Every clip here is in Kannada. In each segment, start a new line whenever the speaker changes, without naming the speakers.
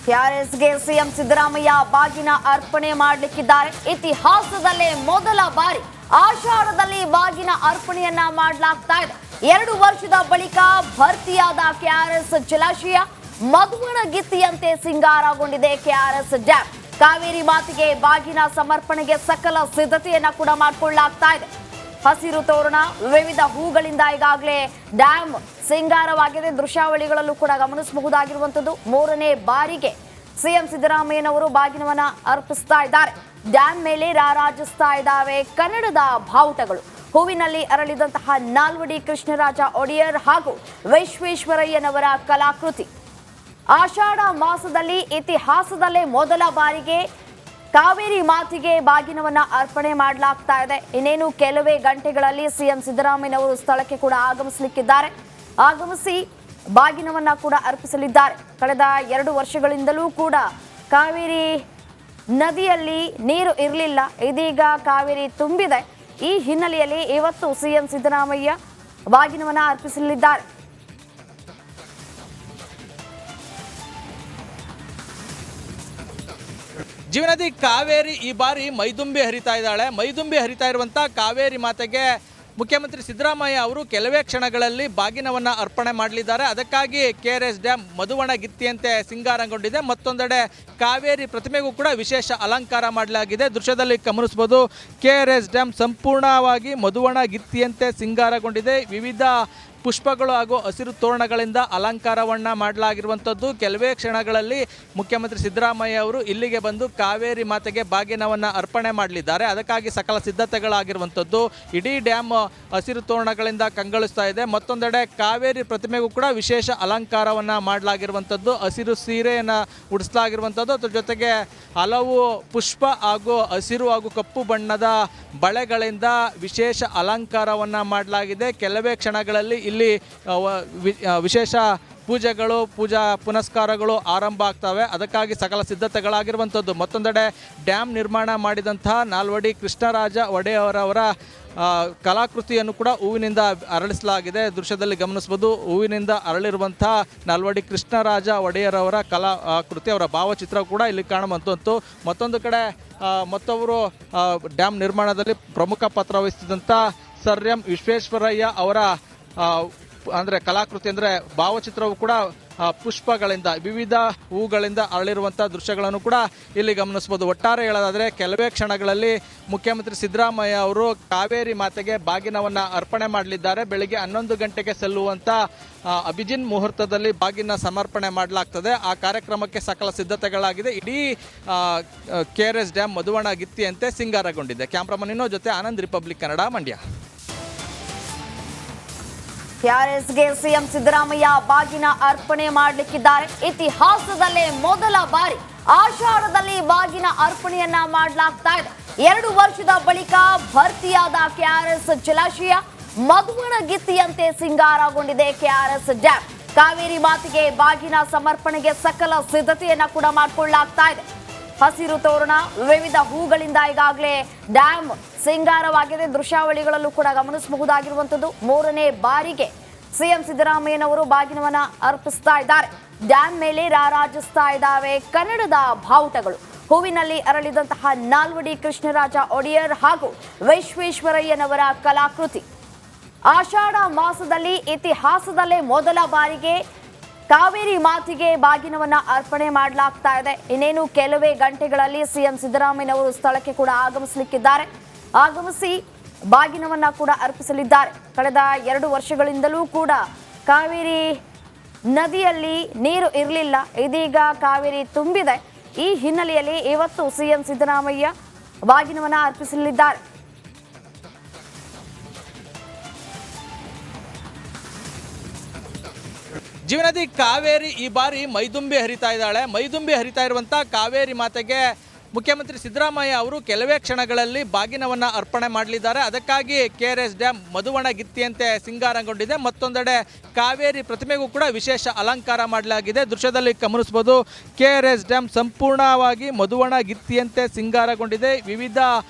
ಕೆಆರ್ಎಸ್ಗೆ ಸಿಎಂ ಸಿದ್ದರಾಮಯ್ಯ ಬಾಗಿನ ಅರ್ಪಣೆ ಮಾಡಲಿಕ್ಕಿದ್ದಾರೆ. ಇತಿಹಾಸದಲ್ಲೇ ಮೊದಲ ಬಾರಿ ಆಷಾಢದಲ್ಲಿ ಬಾಗಿನ ಅರ್ಪಣೆಯನ್ನ ಮಾಡಲಾಗ್ತಾ ಇದೆ. 2 ವರ್ಷದ ಬಳಿಕ ಭರ್ತಿಯಾದ ಕೆಆರ್ಎಸ್ ಜಲಾಶಯ ಮಧುವಣಗಿತ್ತಿಯಂತೆ ಸಿಂಗಾರಗೊಂಡಿದೆ. ಕೆಆರ್ಎಸ್ ಡ್ಯಾಂ ಕಾವೇರಿ ಮಾತೆಗೆ ಬಾಗಿನ ಸಮರ್ಪಣೆಗೆ ಸಕಲ ಸಿದ್ಧತೆಯನ್ನ ಕೂಡ ಮಾಡಿಕೊಳ್ಳಲಾಗ್ತಾ ಇದೆ. ಹಸಿರು ತೋರಣ, ವಿವಿಧ ಹೂಗಳಿಂದ ಈಗಾಗಲೇ ಡ್ಯಾಂ ಸಿಂಗಾರವಾಗಿದೆ. ದೃಶ್ಯಾವಳಿಗಳಲ್ಲೂ ಕೂಡ ಗಮನಿಸಬಹುದಾಗಿರುವಂತದ್ದು. 3ನೇ ಬಾರಿಗೆ ಸಿಎಂ ಸಿದ್ದರಾಮಯ್ಯನವರು ಬಾಗಿನವನ್ನ ಅರ್ಪಿಸ್ತಾ ಇದ್ದಾರೆ. ಡ್ಯಾಂ ಮೇಲೆ ರಾರಾಜಿಸ್ತಾ ಇದ್ದಾವೆ ಕನ್ನಡದ ಬಾವುಟಗಳು. ಹೂವಿನಲ್ಲಿ ಅರಳಿದಂತಹ ನಾಲ್ವಡಿ ಕೃಷ್ಣರಾಜ ಒಡೆಯರ್ ಹಾಗೂ ವಿಶ್ವೇಶ್ವರಯ್ಯನವರ ಕಲಾಕೃತಿ. ಆಷಾಢ ಮಾಸದಲ್ಲಿ ಇತಿಹಾಸದಲ್ಲೇ ಮೊದಲ ಬಾರಿಗೆ ಕಾವೇರಿ ಮಾತೆಗೆ ಬಾಗಿನವನ್ನ ಅರ್ಪಣೆ ಮಾಡಲಾಗ್ತಾ ಇದೆ. ಇನ್ನೇನು ಕೆಲವೇ ಗಂಟೆಗಳಲ್ಲಿ ಸಿಎಂ ಸಿದ್ದರಾಮಯ್ಯನವರು ಸ್ಥಳಕ್ಕೆ ಕೂಡ ಆಗಮಿಸಲಿಕ್ಕಿದ್ದಾರೆ. ಆಗಮಿಸಿ ಬಾಗಿನವನ್ನ ಕೂಡ ಅರ್ಪಿಸಲಿದ್ದಾರೆ. ಕಳೆದ 2 ವರ್ಷಗಳಿಂದಲೂ ಕೂಡ ಕಾವೇರಿ ನದಿಯಲ್ಲಿ ನೀರು ಇರಲಿಲ್ಲ. ಇದೀಗ ಕಾವೇರಿ ತುಂಬಿದೆ. ಈ ಹಿನ್ನೆಲೆಯಲ್ಲಿ ಇವತ್ತು ಸಿಎಂ ಸಿದ್ದರಾಮಯ್ಯ ಬಾಗಿನವನ್ನ ಅರ್ಪಿಸಲಿದ್ದಾರೆ.
ಜೀವನದಿ ಕಾವೇರಿ ಈ ಬಾರಿ ಮೈದುಂಬಿ ಹರಿತಾ ಇದ್ದಾಳೆ. ಮೈದುಂಬಿ ಹರಿತಾ ಇರುವಂಥ ಕಾವೇರಿ ಮಾತೆಗೆ ಮುಖ್ಯಮಂತ್ರಿ ಸಿದ್ದರಾಮಯ್ಯ ಅವರು ಕೆಲವೇ ಕ್ಷಣಗಳಲ್ಲಿ ಬಾಗಿನವನ್ನು ಅರ್ಪಣೆ ಮಾಡಲಿದ್ದಾರೆ. ಅದಕ್ಕಾಗಿ ಕೆಆರ್ಎಸ್ ಡ್ಯಾಂ ಮಧುವಣಗಿತ್ತಿಯಂತೆ ಸಿಂಗಾರಗೊಂಡಿದೆ. ಮತ್ತೊಂದೆಡೆ ಕಾವೇರಿ ಪ್ರತಿಮೆಗೂ ಕೂಡ ವಿಶೇಷ ಅಲಂಕಾರ ಮಾಡಲಾಗಿದೆ. ದೃಶ್ಯದಲ್ಲಿ ಗಮನಿಸಬಹುದು, ಕೆಆರ್ಎಸ್ ಡ್ಯಾಂ ಸಂಪೂರ್ಣವಾಗಿ ಮಧುವಣಗಿತ್ತಿಯಂತೆ ಸಿಂಗಾರಗೊಂಡಿದೆ. ವಿವಿಧ ಪುಷ್ಪಗಳು ಹಾಗೂ ಹಸಿರು ತೋರಣಗಳಿಂದ ಅಲಂಕಾರವನ್ನು ಮಾಡಲಾಗಿರುವಂಥದ್ದು. ಕೆಲವೇ ಕ್ಷಣಗಳಲ್ಲಿ ಮುಖ್ಯಮಂತ್ರಿ ಸಿದ್ದರಾಮಯ್ಯ ಅವರು ಇಲ್ಲಿಗೆ ಬಂದು ಕಾವೇರಿ ಮಾತೆಗೆ ಬಾಗಿನವನ್ನು ಅರ್ಪಣೆ ಮಾಡಲಿದ್ದಾರೆ. ಅದಕ್ಕಾಗಿ ಸಕಲ ಸಿದ್ಧತೆಗಳಾಗಿರುವಂಥದ್ದು. ಇಡೀ ಡ್ಯಾಮ್ ಹಸಿರು ತೋರಣಗಳಿಂದ ಕಂಗೊಳಿಸ್ತಾ ಇದೆ. ಮತ್ತೊಂದೆಡೆ ಕಾವೇರಿ ಪ್ರತಿಮೆಗೂ ಕೂಡ ವಿಶೇಷ ಅಲಂಕಾರವನ್ನು ಮಾಡಲಾಗಿರುವಂಥದ್ದು. ಹಸಿರು ಸೀರೆಯನ್ನು ಉಡಿಸಲಾಗಿರುವಂಥದ್ದು. ಅದ್ರ ಜೊತೆಗೆ ಹಲವು ಪುಷ್ಪ ಹಾಗೂ ಹಸಿರು ಹಾಗೂ ಕಪ್ಪು ಬಣ್ಣದ ಬಳೆಗಳಿಂದ ವಿಶೇಷ ಅಲಂಕಾರವನ್ನು ಮಾಡಲಾಗಿದೆ. ಕೆಲವೇ ಕ್ಷಣಗಳಲ್ಲಿ ಇಲ್ಲಿ ವಿಶೇಷ ಪೂಜೆಗಳು, ಪೂಜಾ ಪುನಸ್ಕಾರಗಳು ಆರಂಭ ಆಗ್ತವೆ. ಅದಕ್ಕಾಗಿ ಸಕಲ ಸಿದ್ಧತೆಗಳಾಗಿರುವಂಥದ್ದು. ಮತ್ತೊಂದೆಡೆ ಡ್ಯಾಮ್ ನಿರ್ಮಾಣ ಮಾಡಿದಂತಹ ನಾಲ್ವಡಿ ಕೃಷ್ಣರಾಜ ಒಡೆಯರವರ ಕಲಾಕೃತಿಯನ್ನು ಕೂಡ ಹೂವಿನಿಂದ ಅರಳಿಸಲಾಗಿದೆ. ದೃಶ್ಯದಲ್ಲಿ ಗಮನಿಸಬಹುದು, ಹೂವಿನಿಂದ ಅರಳಿರುವಂಥ ನಾಲ್ವಡಿ ಕೃಷ್ಣರಾಜ ಒಡೆಯರವರ ಕಲಾಕೃತಿ, ಅವರ ಭಾವಚಿತ್ರ ಕೂಡ ಇಲ್ಲಿ ಕಾಣುವಂಥದ್ದು. ಮತ್ತೊಂದು ಕಡೆ ಮತ್ತೊಬ್ಬರು ಡ್ಯಾಮ್ ನಿರ್ಮಾಣದಲ್ಲಿ ಪ್ರಮುಖ ಪಾತ್ರ ವಹಿಸಿದಂಥ ಸರ್ ಎಂ ವಿಶ್ವೇಶ್ವರಯ್ಯ ಅವರ ಅಂದರೆ ಕಲಾಕೃತಿ ಅಂದರೆ ಭಾವಚಿತ್ರವು ಕೂಡ ಪುಷ್ಪಗಳಿಂದ, ವಿವಿಧ ಹೂಗಳಿಂದ ಅರಳಿರುವಂಥ ದೃಶ್ಯಗಳನ್ನು ಕೂಡ ಇಲ್ಲಿ ಗಮನಿಸಬಹುದು. ಒಟ್ಟಾರೆ ಹೇಳೋದಾದರೆ ಕೆಲವೇ ಕ್ಷಣಗಳಲ್ಲಿ ಮುಖ್ಯಮಂತ್ರಿ ಸಿದ್ದರಾಮಯ್ಯ ಅವರು ಕಾವೇರಿ ಮಾತೆಗೆ ಬಾಗಿನವನ್ನು ಅರ್ಪಣೆ ಮಾಡಲಿದ್ದಾರೆ. ಬೆಳಿಗ್ಗೆ 11 ಗಂಟೆಗೆ ಸಲ್ಲುವಂಥ ಅಭಿಜಿನ್ ಮುಹೂರ್ತದಲ್ಲಿ ಬಾಗಿನ ಸಮರ್ಪಣೆ ಮಾಡಲಾಗ್ತದೆ. ಆ ಕಾರ್ಯಕ್ರಮಕ್ಕೆ ಸಕಲ ಸಿದ್ಧತೆಗಳಾಗಿದೆ. ಇಡೀ ಕೆಆರ್ಎಸ್ ಡ್ಯಾಮ್ ಮಧುವಣಗಿತ್ತಿಯಂತೆ ಸಿಂಗಾರಗೊಂಡಿದೆ. ಕ್ಯಾಮ್ರಾಮನ್ ಇನ್ನೋ ಜೊತೆ ಆನಂದ್, ರಿಪಬ್ಲಿಕ್ ಕನ್ನಡ, ಮಂಡ್ಯ.
ಕೆಆರ್ಎಸ್ಗೆ ಸಿಎಂ ಸಿದ್ದರಾಮಯ್ಯ ಬಾಗಿನ ಅರ್ಪಣೆ ಮಾಡಲಿಕ್ಕಿದ್ದಾರೆ. ಇತಿಹಾಸದಲ್ಲೇ ಮೊದಲ ಬಾರಿ ಆಷಾಢದಲ್ಲಿ ಬಾಗಿನ ಅರ್ಪಣೆಯನ್ನ ಮಾಡಲಾಗ್ತಾ ಇದೆ. 2 ವರ್ಷದ ಬಳಿಕ ಭರ್ತಿಯಾದ ಕೆಆರ್ಎಸ್ ಜಲಾಶಯ ಮಧುವಣಗಿತ್ತಿಯಂತೆ ಸಿಂಗಾರಗೊಂಡಿದೆ. ಕೆಆರ್ಎಸ್ ಡ್ಯಾಂ ಕಾವೇರಿ ಮಾತೆಗೆ ಬಾಗಿನ ಸಮರ್ಪಣೆಗೆ ಸಕಲ ಸಿದ್ಧತೆಯನ್ನ ಕೂಡ ಮಾಡಿಕೊಳ್ಳಲಾಗ್ತಾ ಇದೆ. ಹಸಿರು ತೋರಣ, ವಿವಿಧ ಹೂಗಳಿಂದ ಈಗಾಗಲೇ ಡ್ಯಾಂ ಸಿಂಗಾರವಾಗಿದೆ. ದೃಶ್ಯಾವಳಿಗಳಲ್ಲೂ ಕೂಡ ಗಮನಿಸಬಹುದಾಗಿರುವಂತದ್ದು. 3ನೇ ಬಾರಿಗೆ ಸಿಎಂ ಸಿದ್ದರಾಮಯ್ಯನವರು ಬಾಗಿನವನ್ನ ಅರ್ಪಿಸ್ತಾ ಇದ್ದಾರೆ. ಡ್ಯಾಂ ಮೇಲೆ ರಾರಾಜಿಸ್ತಾ ಇದ್ದಾವೆ ಕನ್ನಡದ ಬಾವುಟಗಳು. ಹೂವಿನಲ್ಲಿ ಅರಳಿದಂತಹ ನಾಲ್ವಡಿ ಕೃಷ್ಣರಾಜ ಒಡೆಯರ್ ಹಾಗೂ ವಿಶ್ವೇಶ್ವರಯ್ಯನವರ ಕಲಾಕೃತಿ. ಆಷಾಢ ಮಾಸದಲ್ಲಿ ಇತಿಹಾಸದಲ್ಲೇ ಮೊದಲ ಬಾರಿಗೆ ಕಾವೇರಿ ಮಾತೆಗೆ ಬಾಗಿನವನ್ನ ಅರ್ಪಣೆ ಮಾಡಲಾಗ್ತಾ ಇದೆ. ಇನ್ನೇನು ಕೆಲವೇ ಗಂಟೆಗಳಲ್ಲಿ ಸಿಎಂ ಸಿದ್ದರಾಮಯ್ಯನವರು ಸ್ಥಳಕ್ಕೆ ಕೂಡ ಆಗಮಿಸಲಿಕ್ಕಿದ್ದಾರೆ. ಆಗಮಿಸಿ ಬಾಗಿನವನ್ನ ಕೂಡ ಅರ್ಪಿಸಲಿದ್ದಾರೆ. ಕಳೆದ 2 ವರ್ಷಗಳಿಂದಲೂ ಕೂಡ ಕಾವೇರಿ ನದಿಯಲ್ಲಿ ನೀರು ಇರಲಿಲ್ಲ. ಇದೀಗ ಕಾವೇರಿ ತುಂಬಿದೆ. ಈ ಹಿನ್ನೆಲೆಯಲ್ಲಿ ಇವತ್ತು ಸಿಎಂ ಸಿದ್ದರಾಮಯ್ಯ ಬಾಗಿನವನ್ನ ಅರ್ಪಿಸಲಿದ್ದಾರೆ.
ಜೀವನದಿ ಕಾವೇರಿ ಈ ಬಾರಿ ಮೈದುಂಬಿ ಹರಿತಾ ಇದ್ದಾಳೆ. ಮೈದುಂಬಿ ಹರಿತಾ ಇರುವಂಥ ಕಾವೇರಿ ಮಾತೆಗೆ ಮುಖ್ಯಮಂತ್ರಿ ಸಿದ್ದರಾಮಯ್ಯ ಅವರು ಕೆಲವೇ ಕ್ಷಣಗಳಲ್ಲಿ ಬಾಗಿನವನ್ನು ಅರ್ಪಣೆ ಮಾಡಲಿದ್ದಾರೆ. ಅದಕ್ಕಾಗಿ ಕೆಆರ್ಎಸ್ ಡ್ಯಾಂ ಮಧುವಣಗಿತ್ತಿಯಂತೆ ಸಿಂಗಾರಗೊಂಡಿದೆ. ಮತ್ತೊಂದೆಡೆ ಕಾವೇರಿ ಪ್ರತಿಮೆಗೂ ಕೂಡ ವಿಶೇಷ ಅಲಂಕಾರ ಮಾಡಲಾಗಿದೆ. ದೃಶ್ಯದಲ್ಲಿ ಗಮನಿಸಬಹುದು, ಕೆಆರ್ಎಸ್ ಡ್ಯಾಂ ಸಂಪೂರ್ಣವಾಗಿ ಮಧುವಣಗಿತ್ತಿಯಂತೆ ಸಿಂಗಾರಗೊಂಡಿದೆ. ವಿವಿಧ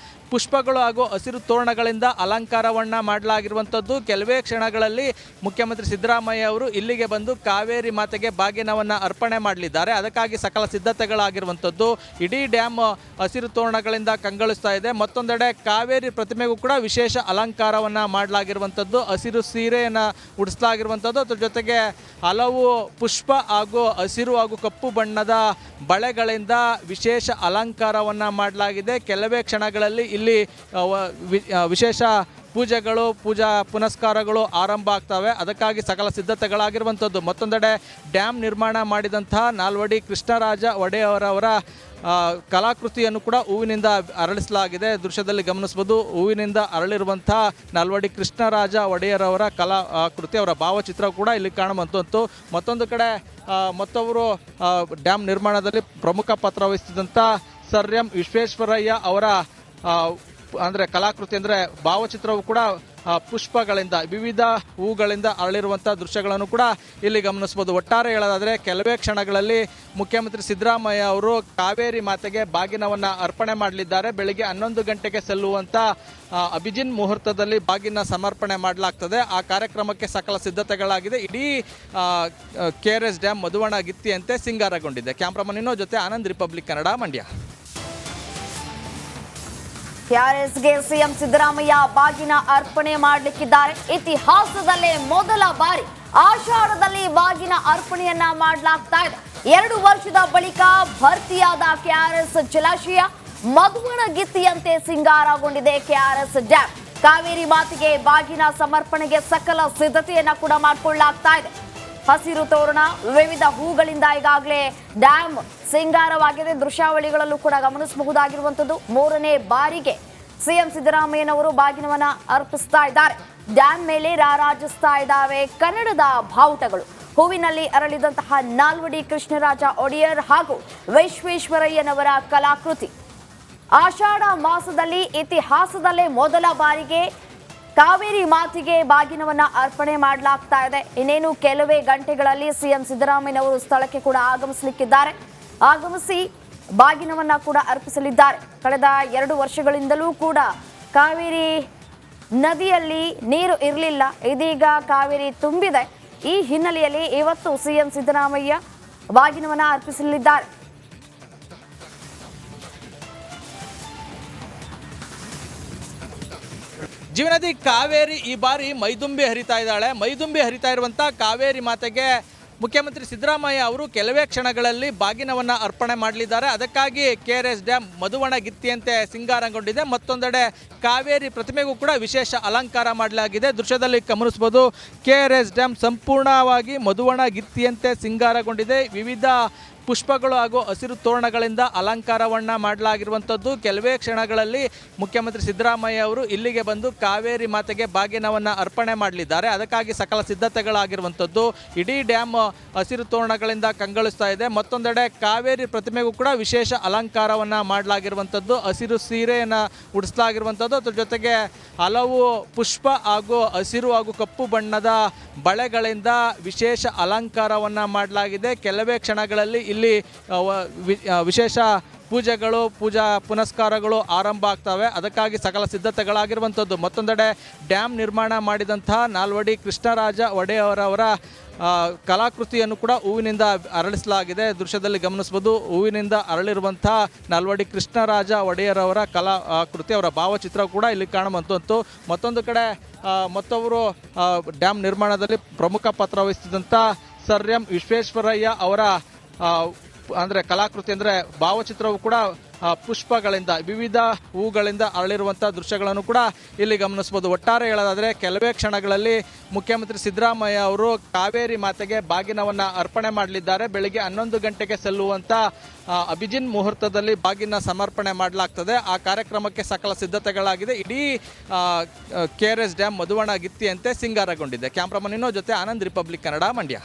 ಪುಷ್ಪಗಳು ಹಾಗೂ ಹಸಿರು ತೋರಣಗಳಿಂದ ಅಲಂಕಾರವನ್ನು ಮಾಡಲಾಗಿರುವಂಥದ್ದು. ಕೆಲವೇ ಕ್ಷಣಗಳಲ್ಲಿ ಮುಖ್ಯಮಂತ್ರಿ ಸಿದ್ದರಾಮಯ್ಯ ಅವರು ಇಲ್ಲಿಗೆ ಬಂದು ಕಾವೇರಿ ಮಾತೆಗೆ ಬಾಗಿನವನ್ನು ಅರ್ಪಣೆ ಮಾಡಲಿದ್ದಾರೆ. ಅದಕ್ಕಾಗಿ ಸಕಲ ಸಿದ್ಧತೆಗಳಾಗಿರುವಂಥದ್ದು. ಇಡೀ ಡ್ಯಾಮ್ ಹಸಿರು ತೋರಣಗಳಿಂದ ಕಂಗೊಳಿಸ್ತಾ ಇದೆ. ಮತ್ತೊಂದೆಡೆ ಕಾವೇರಿ ಪ್ರತಿಮೆಗೂ ಕೂಡ ವಿಶೇಷ ಅಲಂಕಾರವನ್ನು ಮಾಡಲಾಗಿರುವಂಥದ್ದು. ಹಸಿರು ಸೀರೆಯನ್ನು ಉಡಿಸಲಾಗಿರುವಂಥದ್ದು. ಅದ್ರ ಜೊತೆಗೆ ಹಲವು ಪುಷ್ಪ ಹಾಗೂ ಹಸಿರು ಹಾಗೂ ಕಪ್ಪು ಬಣ್ಣದ ಬಳೆಗಳಿಂದ ವಿಶೇಷ ಅಲಂಕಾರವನ್ನು ಮಾಡಲಾಗಿದೆ. ಕೆಲವೇ ಕ್ಷಣಗಳಲ್ಲಿ ಇಲ್ಲಿ ವಿಶೇಷ ಪೂಜೆಗಳು ಪೂಜಾ ಪುನಸ್ಕಾರಗಳು ಆರಂಭ ಆಗ್ತವೆ. ಅದಕ್ಕಾಗಿ ಸಕಲ ಸಿದ್ಧತೆಗಳಾಗಿರುವಂಥದ್ದು. ಮತ್ತೊಂದೆಡೆ ಡ್ಯಾಮ್ ನಿರ್ಮಾಣ ಮಾಡಿದಂತಹ ನಾಲ್ವಡಿ ಕೃಷ್ಣರಾಜ ಒಡೆಯವರವರ ಕಲಾಕೃತಿಯನ್ನು ಕೂಡ ಹೂವಿನಿಂದ ಅರಳಿಸಲಾಗಿದೆ. ದೃಶ್ಯದಲ್ಲಿ ಗಮನಿಸಬಹುದು. ಹೂವಿನಿಂದ ಅರಳಿರುವಂಥ ನಾಲ್ವಡಿ ಕೃಷ್ಣರಾಜ ಒಡೆಯರವರ ಕಲಾಕೃತಿ, ಅವರ ಭಾವಚಿತ್ರ ಕೂಡ ಇಲ್ಲಿ ಕಾಣುವಂಥದ್ದು. ಮತ್ತೊಂದು ಕಡೆ ಮತ್ತೊಬ್ಬರು ಡ್ಯಾಮ್ ನಿರ್ಮಾಣದಲ್ಲಿ ಪ್ರಮುಖ ಪಾತ್ರ ವಹಿಸಿದಂಥ ಸರ್ ಎಂ ವಿಶ್ವೇಶ್ವರಯ್ಯ ಅವರ ಅಂದರೆ ಕಲಾಕೃತಿ ಅಂದರೆ ಭಾವಚಿತ್ರವು ಕೂಡ ಪುಷ್ಪಗಳಿಂದ ವಿವಿಧ ಹೂಗಳಿಂದ ಅರಳಿರುವಂಥ ದೃಶ್ಯಗಳನ್ನು ಕೂಡ ಇಲ್ಲಿ ಗಮನಿಸ್ಬೋದು. ಒಟ್ಟಾರೆ ಹೇಳೋದಾದರೆ ಕೆಲವೇ ಕ್ಷಣಗಳಲ್ಲಿ ಮುಖ್ಯಮಂತ್ರಿ ಸಿದ್ದರಾಮಯ್ಯ ಅವರು ಕಾವೇರಿ ಮಾತೆಗೆ ಬಾಗಿನವನ್ನು ಅರ್ಪಣೆ ಮಾಡಲಿದ್ದಾರೆ. ಬೆಳಿಗ್ಗೆ 11 ಗಂಟೆಗೆ ಸಲ್ಲುವಂಥ ಅಭಿಜಿನ್ ಮುಹೂರ್ತದಲ್ಲಿ ಬಾಗಿನ ಸಮರ್ಪಣೆ ಮಾಡಲಾಗ್ತದೆ. ಆ ಕಾರ್ಯಕ್ರಮಕ್ಕೆ ಸಕಲ ಸಿದ್ಧತೆಗಳಾಗಿದೆ. ಇಡೀ KRS ಡ್ಯಾಮ್ ಮಧುವಣ ಗಿತ್ತಿಯಂತೆ ಸಿಂಗಾರಗೊಂಡಿದೆ. ಕ್ಯಾಮ್ರಾಮನ್ ಇನ್ನೋ ಜೊತೆ ಆನಂದ್, ರಿಪಬ್ಲಿಕ್ ಕನ್ನಡ, ಮಂಡ್ಯ.
KRSಗೆ ಸಿಎಂ ಸಿದ್ದರಾಮಯ್ಯ ಬಾಗಿನ ಅರ್ಪಣೆ ಮಾಡಲಿಕ್ಕಿದ್ದಾರೆ. ಇತಿಹಾಸದಲ್ಲೇ ಮೊದಲ ಬಾರಿ ಆಷಾಢದಲ್ಲಿ ಬಾಗಿನ ಅರ್ಪಣೆಯನ್ನ ಮಾಡಲಾಗ್ತಾ ಇದೆ. 2 ವರ್ಷದ ಬಳಿಕ ಭರ್ತಿಯಾದ KRS ಜಲಾಶಯ ಮಧುವಣ ಗಿತ್ತಿಯಂತೆ ಸಿಂಗಾರಗೊಂಡಿದೆ. KRS ಡ್ಯಾಮ್ ಕಾವೇರಿ ಮಾತೆಗೆ ಬಾಗಿನ ಸಮರ್ಪಣೆಗೆ ಸಕಲ ಸಿದ್ಧತೆಯನ್ನ ಕೂಡ ಮಾಡಿಕೊಳ್ಳಲಾಗ್ತಾ ಇದೆ. ಹಸಿರು ತೋರಣ, ವಿವಿಧ ಹೂಗಳಿಂದ ಈಗಾಗಲೇ ಡ್ಯಾಮ್ ಸಿಂಗಾರವಾಗಿದೆ. ದೃಶ್ಯಾವಳಿಗಳಲ್ಲೂ ಕೂಡ ಗಮನಿಸಬಹುದಾಗಿರುವಂತದ್ದು. 3ನೇ ಬಾರಿಗೆ ಸಿಎಂ ಸಿದ್ದರಾಮಯ್ಯನವರು ಬಾಗಿನವನ್ನ ಅರ್ಪಿಸ್ತಾ ಇದ್ದಾರೆ. ಡ್ಯಾಮ್ ಮೇಲೆ ರಾರಾಜಿಸ್ತಾ ಇದ್ದಾವೆ ಕನ್ನಡದ ಬಾವುಟಗಳು. ಹೂವಿನಲ್ಲಿ ಅರಳಿದಂತಹ ನಾಲ್ವಡಿ ಕೃಷ್ಣರಾಜ ಒಡೆಯರ್ ಹಾಗೂ ವಿಶ್ವೇಶ್ವರಯ್ಯನವರ ಕಲಾಕೃತಿ. ಆಷಾಢ ಮಾಸದಲ್ಲಿ ಇತಿಹಾಸದಲ್ಲೇ ಮೊದಲ ಬಾರಿಗೆ ಕಾವೇರಿ ಮಾತೆಗೆ ಬಾಗಿನವನ್ನ ಅರ್ಪಣೆ ಮಾಡಲಾಗ್ತಾ ಇದೆ. ಇನ್ನೇನು ಕೆಲವೇ ಗಂಟೆಗಳಲ್ಲಿ ಸಿಎಂ ಸಿದ್ದರಾಮಯ್ಯನವರು ಸ್ಥಳಕ್ಕೆ ಕೂಡ ಆಗಮಿಸಲಿಕ್ಕಿದ್ದಾರೆ. ಆಗಮಿಸಿ ಬಾಗಿನವನ್ನ ಕೂಡ ಅರ್ಪಿಸಲಿದ್ದಾರೆ. ಕಳೆದ 2 ವರ್ಷಗಳಿಂದಲೂ ಕೂಡ ಕಾವೇರಿ ನದಿಯಲ್ಲಿ ನೀರು ಇರಲಿಲ್ಲ. ಇದೀಗ ಕಾವೇರಿ ತುಂಬಿದೆ. ಈ ಹಿನ್ನೆಲೆಯಲ್ಲಿ ಇವತ್ತು ಸಿಎಂ ಸಿದ್ದರಾಮಯ್ಯ ಬಾಗಿನವನ್ನ ಅರ್ಪಿಸಲಿದ್ದಾರೆ.
ಜೀವನದಿ ಕಾವೇರಿ ಈ ಬಾರಿ ಮೈದುಂಬಿ ಹರಿತಾ ಇದ್ದಾಳೆ. ಮೈದುಂಬಿ ಹರಿತಾ ಇರುವಂಥ ಕಾವೇರಿ ಮಾತೆಗೆ ಮುಖ್ಯಮಂತ್ರಿ ಸಿದ್ದರಾಮಯ್ಯ ಅವರು ಕೆಲವೇ ಕ್ಷಣಗಳಲ್ಲಿ ಬಾಗಿನವನ್ನು ಅರ್ಪಣೆ ಮಾಡಲಿದ್ದಾರೆ. ಅದಕ್ಕಾಗಿ KRS ಡ್ಯಾಮ್ ಮಧುವಣ ಗಿತ್ತಿಯಂತೆ ಸಿಂಗಾರಗೊಂಡಿದೆ. ಮತ್ತೊಂದೆಡೆ ಕಾವೇರಿ ಪ್ರತಿಮೆಗೂ ಕೂಡ ವಿಶೇಷ ಅಲಂಕಾರ ಮಾಡಲಾಗಿದೆ. ದೃಶ್ಯದಲ್ಲಿ ಗಮನಿಸಬಹುದು. KRS ಡ್ಯಾಮ್ ಸಂಪೂರ್ಣವಾಗಿ ಮಧುವಣ ಗಿತ್ತಿಯಂತೆ ಸಿಂಗಾರಗೊಂಡಿದೆ. ವಿವಿಧ ಪುಷ್ಪಗಳು ಹಾಗೂ ಹಸಿರು ತೋರಣಗಳಿಂದ ಅಲಂಕಾರವನ್ನು ಮಾಡಲಾಗಿರುವಂಥದ್ದು. ಕೆಲವೇ ಕ್ಷಣಗಳಲ್ಲಿ ಮುಖ್ಯಮಂತ್ರಿ ಸಿದ್ದರಾಮಯ್ಯ ಅವರು ಇಲ್ಲಿಗೆ ಬಂದು ಕಾವೇರಿ ಮಾತೆಗೆ ಬಾಗಿನವನ್ನು ಅರ್ಪಣೆ ಮಾಡಲಿದ್ದಾರೆ. ಅದಕ್ಕಾಗಿ ಸಕಲ ಸಿದ್ಧತೆಗಳಾಗಿರುವಂಥದ್ದು. ಇಡೀ ಡ್ಯಾಮ್ ಹಸಿರು ತೋರಣಗಳಿಂದ ಕಂಗೊಳಿಸ್ತಾ ಇದೆ. ಮತ್ತೊಂದೆಡೆ ಕಾವೇರಿ ಪ್ರತಿಮೆಗೂ ಕೂಡ ವಿಶೇಷ ಅಲಂಕಾರವನ್ನು ಮಾಡಲಾಗಿರುವಂಥದ್ದು. ಹಸಿರು ಸೀರೆಯನ್ನು ಉಡಿಸಲಾಗಿರುವಂಥದ್ದು. ಅದ್ರ ಜೊತೆಗೆ ಹಲವು ಪುಷ್ಪ ಹಾಗೂ ಹಸಿರು ಹಾಗೂ ಕಪ್ಪು ಬಣ್ಣದ ಬಳೆಗಳಿಂದ ವಿಶೇಷ ಅಲಂಕಾರವನ್ನು ಮಾಡಲಾಗಿದೆ. ಕೆಲವೇ ಕ್ಷಣಗಳಲ್ಲಿ ಇಲ್ಲಿ ವಿಶೇಷ ಪೂಜೆಗಳು ಪೂಜಾ ಪುನಸ್ಕಾರಗಳು ಆರಂಭ ಆಗ್ತವೆ. ಅದಕ್ಕಾಗಿ ಸಕಲ ಸಿದ್ಧತೆಗಳಾಗಿರುವಂಥದ್ದು. ಮತ್ತೊಂದೆಡೆ ಡ್ಯಾಮ್ ನಿರ್ಮಾಣ ಮಾಡಿದಂತಹ ನಾಲ್ವಡಿ ಕೃಷ್ಣರಾಜ ಒಡೆಯವರವರ ಕಲಾಕೃತಿಯನ್ನು ಕೂಡ ಹೂವಿನಿಂದ ಅರಳಿಸಲಾಗಿದೆ. ದೃಶ್ಯದಲ್ಲಿ ಗಮನಿಸಬಹುದು. ಹೂವಿನಿಂದ ಅರಳಿರುವಂಥ ನಾಲ್ವಡಿ ಕೃಷ್ಣರಾಜ ಒಡೆಯರವರ ಕಲಾಕೃತಿ, ಅವರ ಭಾವಚಿತ್ರ ಕೂಡ ಇಲ್ಲಿ ಕಾಣುವಂಥದ್ದು. ಮತ್ತೊಂದು ಕಡೆ ಮತ್ತೊಬ್ಬರು ಡ್ಯಾಮ್ ನಿರ್ಮಾಣದಲ್ಲಿ ಪ್ರಮುಖ ಪಾತ್ರ ವಹಿಸಿದಂಥ ಸರ್ ಎಂ ವಿಶ್ವೇಶ್ವರಯ್ಯ ಅವರ ಅಂದರೆ ಕಲಾಕೃತಿ ಅಂದರೆ ಭಾವಚಿತ್ರವು ಕೂಡ ಪುಷ್ಪಗಳಿಂದ ವಿವಿಧ ಹೂಗಳಿಂದ ಅರಳಿರುವಂಥ ದೃಶ್ಯಗಳನ್ನು ಕೂಡ ಇಲ್ಲಿ ಗಮನಿಸಬಹುದು. ಒಟ್ಟಾರೆ ಹೇಳೋದಾದರೆ ಕೆಲವೇ ಕ್ಷಣಗಳಲ್ಲಿ ಮುಖ್ಯಮಂತ್ರಿ ಸಿದ್ದರಾಮಯ್ಯ ಅವರು ಕಾವೇರಿ ಮಾತೆಗೆ ಬಾಗಿನವನ್ನು ಅರ್ಪಣೆ ಮಾಡಲಿದ್ದಾರೆ. ಬೆಳಿಗ್ಗೆ 11 ಗಂಟೆಗೆ ಸಲ್ಲುವಂಥ ಅಭಿಜಿನ್ ಮುಹೂರ್ತದಲ್ಲಿ ಬಾಗಿನ ಸಮರ್ಪಣೆ ಮಾಡಲಾಗ್ತದೆ. ಆ ಕಾರ್ಯಕ್ರಮಕ್ಕೆ ಸಕಲ ಸಿದ್ಧತೆಗಳಾಗಿದೆ. ಇಡೀ KRS ಡ್ಯಾಮ್ ಮಧುವಣ ಗಿತ್ತಿಯಂತೆ ಸಿಂಗಾರಗೊಂಡಿದೆ. ಕ್ಯಾಮ್ರಾಮನ್ ಇನ್ನೋ ಜೊತೆ ಆನಂದ್, ರಿಪಬ್ಲಿಕ್ ಕನ್ನಡ, ಮಂಡ್ಯ.